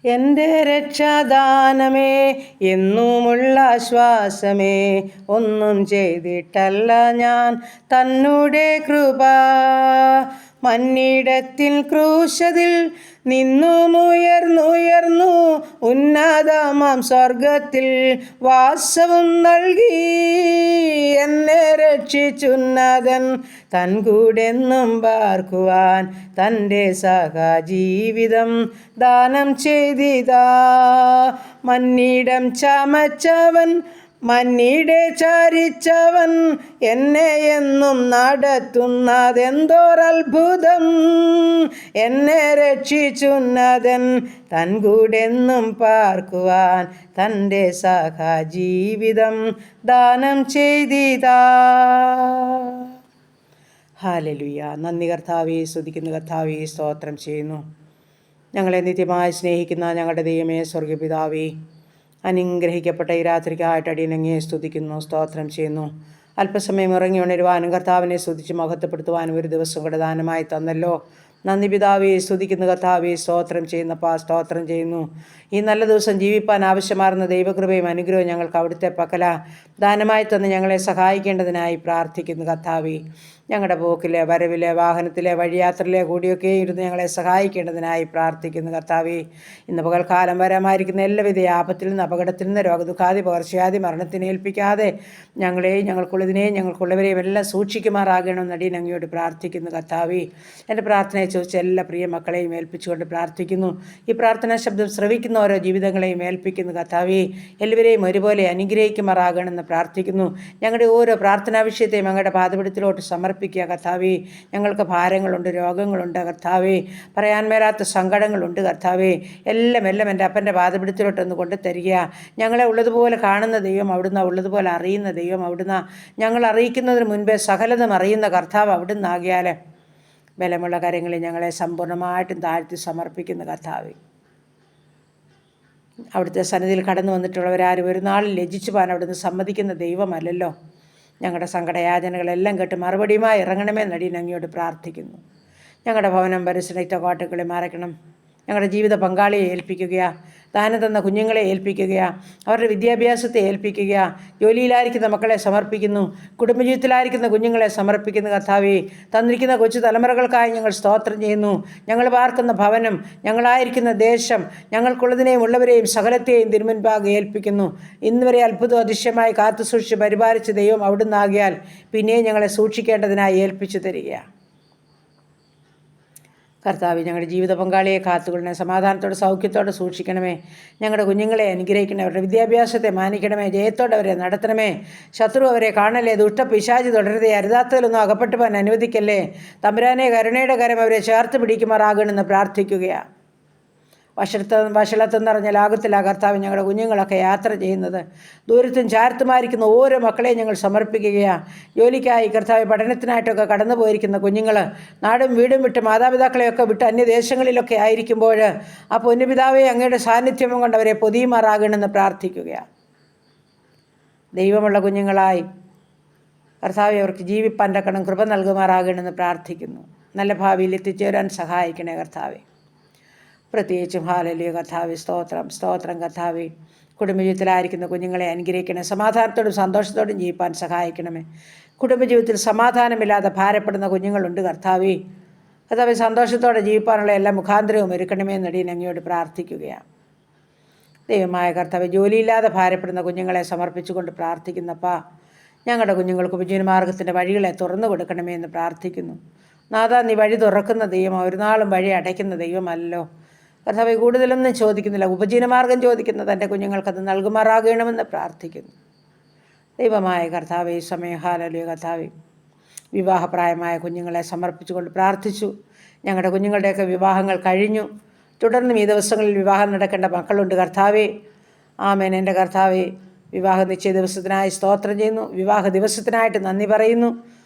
എൻ്റെ രക്ഷാദാനമേ, എന്നുമുള്ള ആശ്വാസമേ, ഒന്നും ചെയ്തിട്ടല്ല ഞാൻ തന്നുടെ കൃപ. മന്നിടത്തിൽ ക്രൂശതിൽ നിന്നുമുയർന്നുയർന്നു ഉന്നതമാം സ്വർഗത്തിൽ വാസവും നൽകി. എന്നെ രക്ഷിച്ചുന്നതൻ തൻ കൂടെന്നും പാർക്കുവാൻ തൻ്റെ സഹജീവിതം ദാനം ചെയ്തിതാ. മന്നിടം ചമച്ചവൻ, മന്നിടെ ചരിച്ചവൻ, എന്നെ എന്നും നടത്തുന്നതെന്തോരത്ഭുതം. എന്നെ രക്ഷിച്ചുന്നതൻ തൻ കൂടെന്നും പാർക്കുവാൻ തൻ്റെ സഹജീവിതം ദാനം ചെയ്തിതാ. ഹല്ലേലൂയ. നന്ദി കർത്താവേ, സ്തുതിക്കുന്നു കർത്താവേ, സ്തോത്രം ചെയ്യുന്നു. ഞങ്ങളെ നിത്യമായി സ്നേഹിക്കുന്ന ഞങ്ങളുടെ ദൈവമേ, സ്വർഗപിതാവേ, അനുഗ്രഹിക്കപ്പെട്ട ഈ രാത്രിക്കായിട്ട് അടിയനങ്ങയെ സ്തുതിക്കുന്നു, സ്തോത്രം ചെയ്യുന്നു. അല്പസമയം ഇറങ്ങി ഉണരുവാനും കർത്താവിനെ സ്തുതിച്ച് മഹത്വപ്പെടുത്തുവാനും ഒരു ദിവസം കൂടെ ദാനമായി തന്നല്ലോ. നന്ദി പിതാവേ, സ്തുതിക്കുന്ന കർത്താവേ, സ്തോത്രം ചെയ്യുന്നപ്പാ, സ്തോത്രം ചെയ്യുന്നു. ഈ നല്ല ദിവസം ജീവിപ്പാൻ ആവശ്യമാർന്ന ദൈവകൃപയും അനുഗ്രഹവും ഞങ്ങൾക്ക് അവിടുത്തെ പക്കല ദാനമായി തന്ന് ഞങ്ങളെ സഹായിക്കേണ്ടതിനായി പ്രാർത്ഥിക്കുന്നു കർത്താവേ. ഞങ്ങളുടെ പോക്കിലെ വരവിലെ വാഹനത്തിലെ വഴിയാത്രയിലെ കൂടിയൊക്കെ ഇരുന്ന് ഞങ്ങളെ സഹായിക്കേണ്ടതിനായി പ്രാർത്ഥിക്കുന്നു കർത്താവേ. ഇന്ന് പകൽക്കാലം വരാമായിരിക്കുന്ന എല്ലാവിധ ആപത്തിൽ നിന്ന്, അപകടത്തിൽ നിന്ന്, രോഗദുഃഖാതി പകർച്ചയാതി മരണത്തിന് ഏൽപ്പിക്കാതെ ഞങ്ങളെയും ഞങ്ങൾക്കുള്ളതിനെയും ഞങ്ങൾക്കുള്ളവരെയും എല്ലാം സൂക്ഷിക്കുമാറാകണമെന്ന് അടിയൻ അങ്ങയോട് പ്രാർത്ഥിക്കുന്നു കർത്താവേ. എൻ്റെ പ്രാർത്ഥനയെ ചോദിച്ച എല്ലാ പ്രിയ മക്കളെയും ഏൽപ്പിച്ചുകൊണ്ട് പ്രാർത്ഥിക്കുന്നു. ഈ പ്രാർത്ഥനാ ശബ്ദം ശ്രവിക്കുന്ന ഓരോ ജീവിതങ്ങളെയും ഏൽപ്പിക്കുന്നു കർത്താവേ. എല്ലാവരെയും ഒരുപോലെ അനുഗ്രഹിക്കുമാറാകണമെന്ന് പ്രാർത്ഥിക്കുന്നു. ഞങ്ങളുടെ ഓരോ പ്രാർത്ഥനാ വിഷയത്തെയും ഞങ്ങളുടെ പാദപീഠത്തിലോട്ട് സമർപ്പിക്കുക കർത്താവേ. ഞങ്ങൾക്ക് ഭാരങ്ങളുണ്ട്, രോഗങ്ങളുണ്ട് കർത്താവേ, പറയാൻ മേലാത്ത സങ്കടങ്ങളുണ്ട് കർത്താവേ. എല്ലാം എൻ്റെ അപ്പൻ്റെ പാദപീഠത്തിലോട്ടൊന്ന് കൊണ്ടു തരിക. ഞങ്ങളെ ഉള്ളതുപോലെ കാണുന്ന ദൈവം അവിടുന്ന്, ഉള്ളതുപോലെ അറിയുന്ന ദൈവം അവിടുന്ന്, ഞങ്ങൾ അറിയിക്കുന്നതിന് മുൻപേ സകലതും അറിയുന്ന കർത്താവ് അവിടുന്ന് ആകിയാൽ ബലമുള്ള കാര്യങ്ങളിൽ ഞങ്ങളെ സമ്പൂർണ്ണമായിട്ടും താഴ്ത്തി സമർപ്പിക്കുന്ന കർത്താവേ. അവിടുത്തെ സന്നിധിയിൽ കടന്നു വന്നിട്ടുള്ളവരാരും ഒരു നാളിൽ ലജ്ജിച്ചു പോകാൻ അവിടുന്ന് സമ്മതിക്കുന്ന ദൈവമല്ലല്ലോ. ഞങ്ങളുടെ സങ്കടയാചനകളെല്ലാം കേട്ട് മറുപടിയുമായി ഇറങ്ങണമേ നടിയൻ അങ്ങയോട് പ്രാർത്ഥിക്കുന്നു. ഞങ്ങളുടെ ഭവനം പരിസരത്തെ കോട്ടകളെ മറയ്ക്കണം. ഞങ്ങളുടെ ജീവിത പങ്കാളിയെ ഏൽപ്പിക്കുക, ദാനം തന്ന കുഞ്ഞുങ്ങളെ ഏൽപ്പിക്കുക, അവരുടെ വിദ്യാഭ്യാസത്തെ ഏൽപ്പിക്കുക, ജോലിയിലായിരിക്കുന്ന മക്കളെ സമർപ്പിക്കുന്നു, കുടുംബജീവിതത്തിലായിരിക്കുന്ന കുഞ്ഞുങ്ങളെ സമർപ്പിക്കുന്നു കർത്താവേ. തന്നിരിക്കുന്ന കൊച്ചു തലമുറകൾക്കായി ഞങ്ങൾ സ്തോത്രം ചെയ്യുന്നു. ഞങ്ങൾ പാർക്കുന്ന ഭവനം, ഞങ്ങളായിരിക്കുന്ന ദേശം, ഞങ്ങൾക്കുള്ളതിനെയും ഉള്ളവരെയും സകലത്തെയും തിരുമുൻപാകെ ഏൽപ്പിക്കുന്നു. ഇന്നുവരെ അത്ഭുതം അതിശയമായി കാത്തു സൂക്ഷിച്ച് പരിപാലിച്ച ദൈവം അവിടുന്ന് ആകിയാൽ പിന്നെയും ഞങ്ങളെ സൂക്ഷിക്കേണ്ടതിനായി ഏൽപ്പിച്ചു തരിക കർത്താവേ. ഞങ്ങളുടെ ജീവിത പങ്കാളിയെ കാത്തുകൊള്ളണമേ, സമാധാനത്തോടെ സൗഖ്യത്തോടെ സൂക്ഷിക്കണമേ. ഞങ്ങളുടെ കുഞ്ഞുങ്ങളെ അനുഗ്രഹിക്കണമേ, അവരുടെ വിദ്യാഭ്യാസത്തെ മാനിക്കണമേ, ജയത്തോടെ അവരെ നടത്തണമേ. ശത്രു അവരെ കാണല്ലേ, ദുഷ്ടപിശാചി തുടരുതേ, അരുതാത്തതിലൊന്നും അകപ്പെട്ടു പോകാൻ അനുവദിക്കല്ലേ. തമ്പുരാനെ, കരുണയുടെ കരം അവരെ ചേർത്ത് പിടിക്കുമാറാകണമെന്ന് പ്രാർത്ഥിക്കുകയാണ്. വഷളത്വം നിറഞ്ഞ ലാഘത്തിലാണ് കർത്താവ് ഞങ്ങളുടെ കുഞ്ഞുങ്ങളൊക്കെ യാത്ര ചെയ്യുന്നത്. ദൂരത്തും ചാരത്തുമായിരിക്കുന്ന ഓരോ മക്കളെയും ഞങ്ങൾ സമർപ്പിക്കുകയാണ്. ജോലിക്കായി കർത്താവ്, പഠനത്തിനായിട്ടൊക്കെ കടന്നു പോയിരിക്കുന്ന കുഞ്ഞുങ്ങൾ നാടും വീടും വിട്ട് മാതാപിതാക്കളെയൊക്കെ വിട്ട് അന്യദേശങ്ങളിലൊക്കെ ആയിരിക്കുമ്പോൾ ആ പൊന്നുപിതാവെ അങ്ങയുടെ സാന്നിധ്യം കൊണ്ട് അവരെ പൊതിയുമാറാകണമെന്ന് പ്രാർത്ഥിക്കുകയാണ്. ദൈവമുള്ള കുഞ്ഞുങ്ങളായി കർത്താവെ അവർക്ക് ജീവിപ്പാൻ തക്കണം കൃപ നൽകുമാറാകണമെന്ന് പ്രാർത്ഥിക്കുന്നു. നല്ല ഭാവിയിൽ എത്തിച്ചേരാൻ സഹായിക്കണേ കർത്താവെ. പ്രത്യേകിച്ചും ഹല്ലേലൂയ കർത്താവേ, സ്തോത്രം സ്തോത്രം കർത്താവേ. കുടുംബജീവിതത്തിലായിരിക്കുന്ന കുഞ്ഞുങ്ങളെ അനുഗ്രഹിക്കണേ, സമാധാനത്തോടും സന്തോഷത്തോടും ജീവിപ്പാൻ സഹായിക്കണമേ. കുടുംബജീവിതത്തിൽ സമാധാനമില്ലാതെ ഭാരപ്പെടുന്ന കുഞ്ഞുങ്ങളുണ്ട് കർത്താവേ. കർത്താവേ, സന്തോഷത്തോടെ ജീവിപ്പാനുള്ള എല്ലാ മുഖാന്തരവും ഒരുക്കണമേ എന്നടിയൻ അങ്ങയോട് പ്രാർത്ഥിക്കുകയാണ്. ദൈവമായ കർത്താവേ, ജോലിയില്ലാതെ ഭാരപ്പെടുന്ന കുഞ്ഞുങ്ങളെ സമർപ്പിച്ചുകൊണ്ട് പ്രാർത്ഥിക്കുന്നപ്പാ, ഞങ്ങളുടെ കുഞ്ഞുങ്ങൾക്ക് ഉപജീവനമാർഗത്തിൻ്റെ വഴികളെ തുറന്നു കൊടുക്കണമേ എന്ന് പ്രാർത്ഥിക്കുന്നു. നാഥാ, നീ വഴി തുറക്കുന്ന ദൈവം, ഒരു നാളും വഴി അടയ്ക്കുന്ന ദൈവമല്ലോ കർത്താവേ. കൂടുതലൊന്നും ചോദിക്കുന്നില്ല, ഉപജീവനമാർഗം ചോദിക്കുന്നത് എൻ്റെ കുഞ്ഞുങ്ങൾക്കത് നൽകുമാറാകണമെന്ന് പ്രാർത്ഥിക്കുന്നു. ദൈവമായ കർത്താവേ, സമയം ഹല്ലേലൂയ കർത്താവേ. വിവാഹപ്രായമായ കുഞ്ഞുങ്ങളെ സമർപ്പിച്ചുകൊണ്ട് പ്രാർത്ഥിച്ചു. ഞങ്ങളുടെ കുഞ്ഞുങ്ങളുടെയൊക്കെ വിവാഹങ്ങൾ കഴിഞ്ഞു. തുടർന്നും ഈ ദിവസങ്ങളിൽ വിവാഹം നടക്കേണ്ട മക്കളുണ്ട് കർത്താവേ. ആമേൻ. എൻ്റെ കർത്താവേ, വിവാഹ നിശ്ചയ ദിവസത്തിനായി സ്തോത്രം ചെയ്യുന്നു. വിവാഹ ദിവസത്തിനായിട്ട് നന്ദി പറയുന്നു.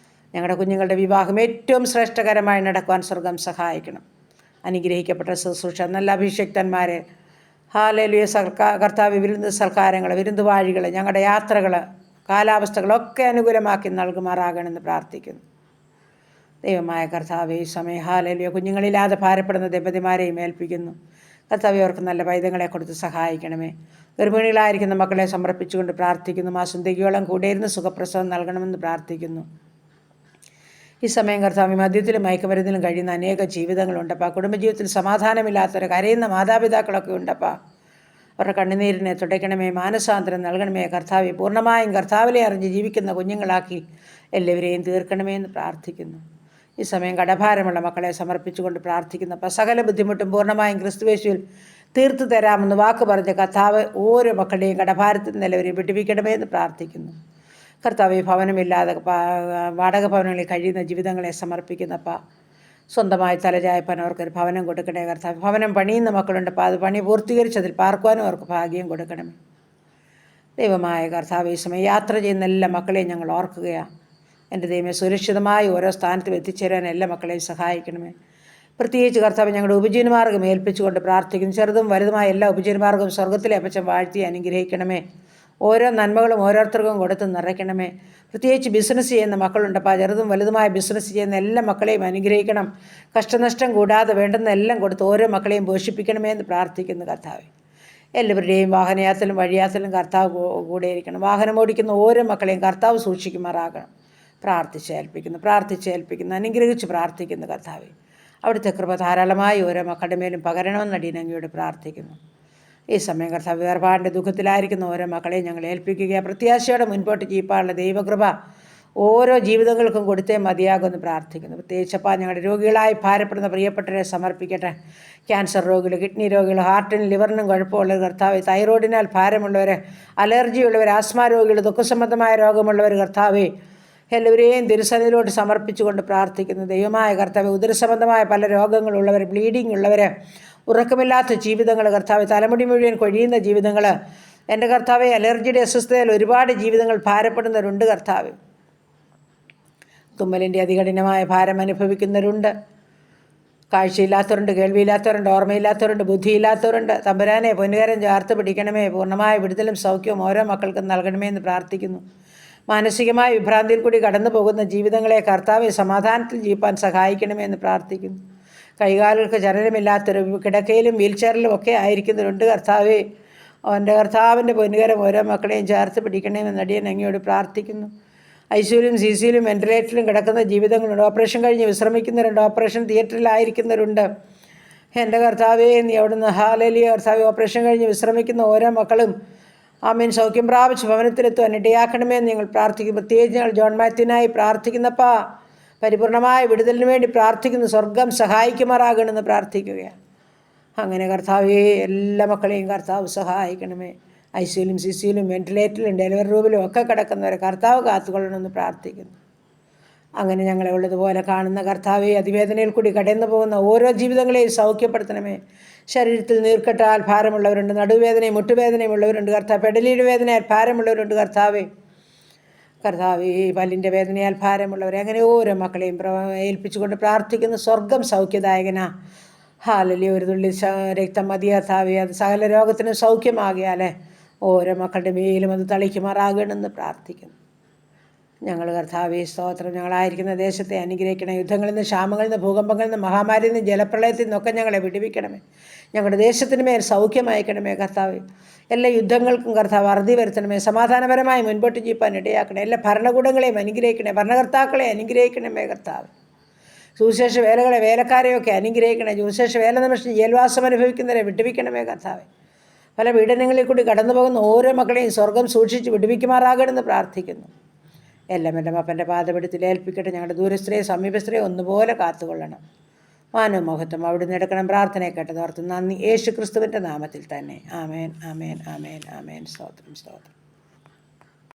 ഞങ്ങളുടെ കുഞ്ഞുങ്ങളുടെ വിവാഹം ഏറ്റവും ശ്രേഷ്ഠകരമായി നടക്കുവാൻ സ്വർഗം സഹായിക്കണം. അനുഗ്രഹിക്കപ്പെട്ട ശുശ്രൂഷ, നല്ല അഭിഷക്തന്മാരെ, ഹല്ലേലൂയ കർത്താവ്, വിരുന്ന് സൽക്കാരങ്ങൾ, വിരുന്നുവാഴികൾ, ഞങ്ങളുടെ യാത്രകൾ, കാലാവസ്ഥകളൊക്കെ അനുകൂലമാക്കി നൽകുമാറാകണമെന്ന് പ്രാർത്ഥിക്കുന്നു. ദൈവമായ കർത്താവേ, ഈ സമയം ഹല്ലേലൂയ കുഞ്ഞുങ്ങളില്ലാതെ ഭാരപ്പെടുന്ന ദമ്പതിമാരെയും ഏൽപ്പിക്കുന്നു. കർത്താവേ അവർക്ക് നല്ല പൈതങ്ങളെ കൊടുത്ത് സഹായിക്കണമേ. ഗർഭിണികളായിരിക്കുന്ന മക്കളെ സമർപ്പിച്ചുകൊണ്ട് പ്രാർത്ഥിക്കുന്നു. മാസം തികയോളം കൂടെ ഇരുന്ന് സുഖപ്രസവം നൽകണമെന്ന് പ്രാർത്ഥിക്കുന്നു. ഈ സമയം കർത്താവേ മദ്യത്തിലും മയക്കുമരുന്നിലും കഴിയുന്ന അനേക ജീവിതങ്ങളുണ്ടപ്പാ. കുടുംബജീവിതത്തിൽ സമാധാനമില്ലാത്തവർ കരയുന്ന മാതാപിതാക്കളൊക്കെ ഉണ്ടപ്പാ. അവരുടെ കണ്ണുനീരിനെ തുടയ്ക്കണമേ, മാനസാന്തരം നൽകണമേ. കർത്താവെ പൂർണ്ണമായും കർത്താവിനെ അറിഞ്ഞ് ജീവിക്കുന്ന കുഞ്ഞുങ്ങളാക്കി എല്ലാവരെയും തീർക്കണമേ എന്ന് പ്രാർത്ഥിക്കുന്നു. ഈ സമയം കടഭാരമുള്ള മക്കളെ സമർപ്പിച്ചുകൊണ്ട് പ്രാർത്ഥിക്കുന്നപ്പോൾ സകല ബുദ്ധിമുട്ടും പൂർണ്ണമായും ക്രിസ്തുവേശുവിൽ തീർത്തു തരാമെന്ന് വാക്ക് പറഞ്ഞ കർത്താവ് ഓരോ മക്കളുടെയും കടഭാരത്തിൽ നിന്ന് എല്ലാവരെയും വിടുവിക്കണമേ എന്ന് പ്രാർത്ഥിക്കുന്നു. കർത്താവ് ഭവനമില്ലാതെ വാടക ഭവനങ്ങളിൽ കഴിയുന്ന ജീവിതങ്ങളെ സമർപ്പിക്കുന്നപ്പോൾ സ്വന്തമായി തലചായ്പാൻ അവർക്കൊരു ഭവനം കൊടുക്കണേ കർത്താവ്. ഭവനം പണിയുന്ന മക്കളുണ്ടപ്പോൾ അത് പണി പൂർത്തീകരിച്ചതിൽ പാർക്കുവാനും അവർക്ക് ഭാഗ്യം കൊടുക്കണമേ. ദൈവമായ കർത്താവ് ഈ സമയം യാത്ര ചെയ്യുന്ന എല്ലാ മക്കളെയും ഞങ്ങൾ ഓർക്കുകയാണ്. എൻ്റെ ദൈവമേ സുരക്ഷിതമായി ഓരോ സ്ഥാനത്തും എത്തിച്ചേരാൻ എല്ലാ മക്കളെയും സഹായിക്കണമേ. പ്രത്യേകിച്ച് കർത്താവ് ഞങ്ങളുടെ ഉപജീവനമാർഗ്ഗം ഏൽപ്പിച്ചുകൊണ്ട് പ്രാർത്ഥിക്കുന്നു. ചെറുതും വലുതുമായ എല്ലാ ഉപജീവനമാർഗ്ഗവും സ്വർഗ്ഗത്തിലെ അപ്പച്ചൻ വാഴ്ത്തി അനുഗ്രഹിക്കണമേ. ഓരോ നന്മകളും ഓരോരുത്തർക്കും കൊടുത്ത് നിറയ്ക്കണമേ. പ്രത്യേകിച്ച് ബിസിനസ് ചെയ്യുന്ന മക്കളുണ്ടപ്പോൾ ചെറുതും വലുതുമായ ബിസിനസ് ചെയ്യുന്ന എല്ലാ മക്കളെയും അനുഗ്രഹിക്കണം. കഷ്ടനഷ്ടം കൂടാതെ വേണ്ടുന്ന എല്ലാം കൊടുത്ത് ഓരോ മക്കളെയും പോഷിപ്പിക്കണമേ എന്ന് പ്രാർത്ഥിക്കുന്നു കർത്താവേ. എല്ലാവരുടെയും വാഹനയാത്രയിലും വഴിയാത്രയിലും കർത്താവ് കൂടെയിരിക്കണം. വാഹനം ഓടിക്കുന്ന ഓരോ മക്കളെയും കർത്താവ് സൂക്ഷിക്കുമാറാകണം. പ്രാർത്ഥിച്ചേൽപ്പിക്കുന്നു അനുഗ്രഹിച്ച് പ്രാർത്ഥിക്കുന്നു കർത്താവേ. അവിടുത്തെ കൃപ ധാരാളമായി ഓരോ മക്കളുടെ മേലും പകരണമെന്ന് അടിയനങ്ങയോട് പ്രാർത്ഥിക്കുന്നു. ഈ സമയം കർത്താവ് വേർപാടിൻ്റെ ദുഃഖത്തിലായിരിക്കുന്ന ഓരോ മക്കളെയും ഞങ്ങൾ ഏൽപ്പിക്കുക. പ്രത്യാശയോടെ മുൻപോട്ട് ജീപ്പാനുള്ള ദൈവകൃപ ഓരോ ജീവിതങ്ങൾക്കും കൊടുത്തേ മതിയാകുമെന്ന് പ്രാർത്ഥിക്കുന്നു. പ്രത്യേകിച്ചപ്പോൾ ഞങ്ങളുടെ രോഗികളായി ഭാരപ്പെടുന്ന പ്രിയപ്പെട്ടവരെ സമർപ്പിക്കട്ടെ. ക്യാൻസർ രോഗികൾ, കിഡ്നി രോഗികൾ, ഹാർട്ടിനും ലിവറിനും കുഴപ്പമുള്ളവർ കർത്താവേ, തൈറോയിഡിനാൽ ഭാരമുള്ളവർ, അലർജിയുള്ളവർ, ആസ്മ രോഗികൾ, ദുഃഖസംബന്ധമായ രോഗമുള്ളവർ കർത്താവേ, എല്ലാവരെയും തിരുസന്നിധിയിലോട്ട് സമർപ്പിച്ചുകൊണ്ട് പ്രാർത്ഥിക്കുന്നു. ദൈവമായ കർത്താവേ, ഉദരസംബന്ധമായ പല രോഗങ്ങളുള്ളവർ, ബ്ലീഡിംഗ് ഉള്ളവർ, ഉറക്കമില്ലാത്ത ജീവിതങ്ങൾ കർത്താവേ, തലമുടി മുഴുവൻ കൊഴിയുന്ന ജീവിതങ്ങൾ, എൻ്റെ കർത്താവേ, അലർജിയുടെ അസ്വസ്ഥതയിൽ ഒരുപാട് ജീവിതങ്ങൾ ഭാരപ്പെടുന്നവരുണ്ട് കർത്താവേ. തുമ്മലിൻ്റെ അതികഠിനമായ ഭാരം അനുഭവിക്കുന്നവരുണ്ട്. കാഴ്ചയില്ലാത്തവരുണ്ട്, കേൾവിയില്ലാത്തവരുണ്ട്, ഓർമ്മയില്ലാത്തവരുണ്ട്, ബുദ്ധിയില്ലാത്തവരുണ്ട്. തമ്പുരാനെ പൊന്നുകാരം ചേർത്ത് പിടിക്കണമേ. പൂർണ്ണമായ വിടുതലും സൗഖ്യവും ഓരോ മക്കൾക്കും നൽകണമേ എന്ന് പ്രാർത്ഥിക്കുന്നു. മാനസികമായ വിഭ്രാന്തിയിൽ കൂടി കടന്നു പോകുന്ന ജീവിതങ്ങളെ കർത്താവെ സമാധാനത്തിൽ ജീവിപ്പാൻ സഹായിക്കണമേ എന്ന് പ്രാർത്ഥിക്കുന്നു. കൈകാലുകൾക്ക് ചലനമില്ലാത്തൊരു കിടക്കയിലും വീൽ ചെയറിലും ഒക്കെ ആയിരിക്കുന്നവരുണ്ട് കർത്താവെ. അവൻ്റെ കർത്താവിൻ്റെ പൊന്നുകരം ഓരോ മക്കളെയും ചേർത്ത് പിടിക്കണമെന്ന് അടിയൻ അങ്ങയോട് പ്രാർത്ഥിക്കുന്നു. ഐസിയുലും സിസിയിലും വെന്റിലേറ്ററിലും കിടക്കുന്ന ജീവിതങ്ങളുണ്ട്. ഓപ്പറേഷൻ കഴിഞ്ഞ് വിശ്രമിക്കുന്നവരുണ്ട്. ഓപ്പറേഷൻ തിയേറ്ററിലായിരിക്കുന്നവരുണ്ട്. എൻ്റെ കർത്താവേ, നീ അവിടുന്ന് ഹാലേലിയ കർത്താവെ, ഓപ്പറേഷൻ കഴിഞ്ഞ് വിശ്രമിക്കുന്ന ഓരോ മക്കളും ആമീൻ സൗഖ്യം പ്രാപിച്ച് ഭവനത്തിലെത്തുവാൻ ഇടയാക്കണമെന്ന് ഞങ്ങൾ പ്രാർത്ഥിക്കും. പ്രത്യേകിച്ച് ഞങ്ങൾ ജോൺ മാത്യുവിനായി പ്രാർത്ഥിക്കുന്നപ്പാ, പരിപൂർണമായ വിടുതലിന് വേണ്ടി പ്രാർത്ഥിക്കുന്നു. സ്വർഗം സഹായിക്കുമാറാകണമെന്ന് പ്രാർത്ഥിക്കുകയാണ്. അങ്ങനെ കർത്താവേ, എല്ലാ മക്കളെയും കർത്താവ് സഹായിക്കണമേ. ഐസിയിലും സിസിയിലും വെന്റിലേറ്ററിലും ഡെലിവറി റൂമിലും ഒക്കെ കിടക്കുന്നവരെ കർത്താവ് കാത്തുകൊള്ളണമെന്ന് പ്രാർത്ഥിക്കുന്നു. അങ്ങനെ ഞങ്ങളെ ഉള്ളതുപോലെ കാണുന്ന കർത്താവെ, അതിവേദനയിൽ കൂടി കടന്നു പോകുന്ന ഓരോ ജീവിതങ്ങളെയും സൗഖ്യപ്പെടുത്തണമേ. ശരീരത്തിൽ നീർക്കെട്ടാൽ ഭാരമുള്ളവരുണ്ട്, നടുവേദനയും മുട്ടുവേദനയും ഉള്ളവരുണ്ട് കർത്താവ്. പെടലിയുടെ വേദനയാൽ ഭാരമുള്ളവരുണ്ട് കർത്താവെ. കർത്താവെ, പല്ലിൻ്റെ വേദനയാൽ ഭാരമുള്ളവരെ അങ്ങനെ ഓരോ മക്കളെയും ഏൽപ്പിച്ചുകൊണ്ട് പ്രാർത്ഥിക്കുന്നു. സ്വർഗം സൗഖ്യദായകനാ. ഹാലലി, ഒരു തുള്ളി രക്തം മതി കർത്താവെ, അത് സകല രോഗത്തിനും സൗഖ്യമാകിയാലേ ഓരോ മക്കളുടെ മേലും അത് തളിക്കുമാറാകണമെന്ന് പ്രാർത്ഥിക്കുന്നു. ഞങ്ങൾ കർത്താവേ സ്തോത്രം, ഞങ്ങളായിരിക്കുന്ന ദേശത്തെ അനുഗ്രഹിക്കണം. യുദ്ധങ്ങളിൽ നിന്ന്, ക്ഷാമങ്ങളിൽ നിന്ന്, ഭൂകമ്പങ്ങളിൽ നിന്ന്, മഹാമാരിയിൽ നിന്ന്, ജലപ്രളയത്തിൽ നിന്നൊക്കെ ഞങ്ങളെ വിടുവിക്കണമേ. ഞങ്ങളുടെ ദേശത്തിന് മേൽ സൗഖ്യം അയക്കണമേ കർത്താവേ. എല്ലാ യുദ്ധങ്ങൾക്കും കർത്താവ് അറുതി വരുത്തണമേ. സമാധാനപരമായി മുൻപോട്ട് ജീവിപ്പാൻ ഇടയാക്കണേ. എല്ലാ ഭരണകൂടങ്ങളെയും അനുഗ്രഹിക്കണേ. ഭരണകർത്താക്കളെ അനുഗ്രഹിക്കണമേ കർത്താവ്. സുവിശേഷ വേലകളെ, വേലക്കാരെയൊക്കെ അനുഗ്രഹിക്കണേ. സുവിശേഷ വേല നിമിഷം ജയിൽവാസം അനുഭവിക്കുന്നവരെ വിടുവിക്കണമേ കർത്താവേ. പല പീഡനങ്ങളിൽ കൂടി കടന്നു പോകുന്ന ഓരോ മക്കളെയും സ്വർഗം സൂക്ഷിച്ച് വിടുവിക്കുമാറാകണമെന്ന് പ്രാർത്ഥിക്കുന്നു. എല്ലാം എൻ്റെ അപ്പൻ്റെ പാദപീഠത്തിൽ ഏൽപ്പിക്കട്ടെ. ഞങ്ങളുടെ ദൂരസ്ഥരെയും സമീപസ്ഥരെയും ഒന്നുപോലെ കാത്തുകൊള്ളണം. മാനവും മഹത്വം അവിടുന്ന് എടുക്കണം. പ്രാർത്ഥനയെ കേട്ടതോർത്ത് നന്ദി. യേശു ക്രിസ്തുവിൻ്റെ നാമത്തിൽ തന്നെ. ആമേൻ, ആമേൻ, ആമേൻ, ആമേൻ. സ്തോത്രം, സ്തോത്രം.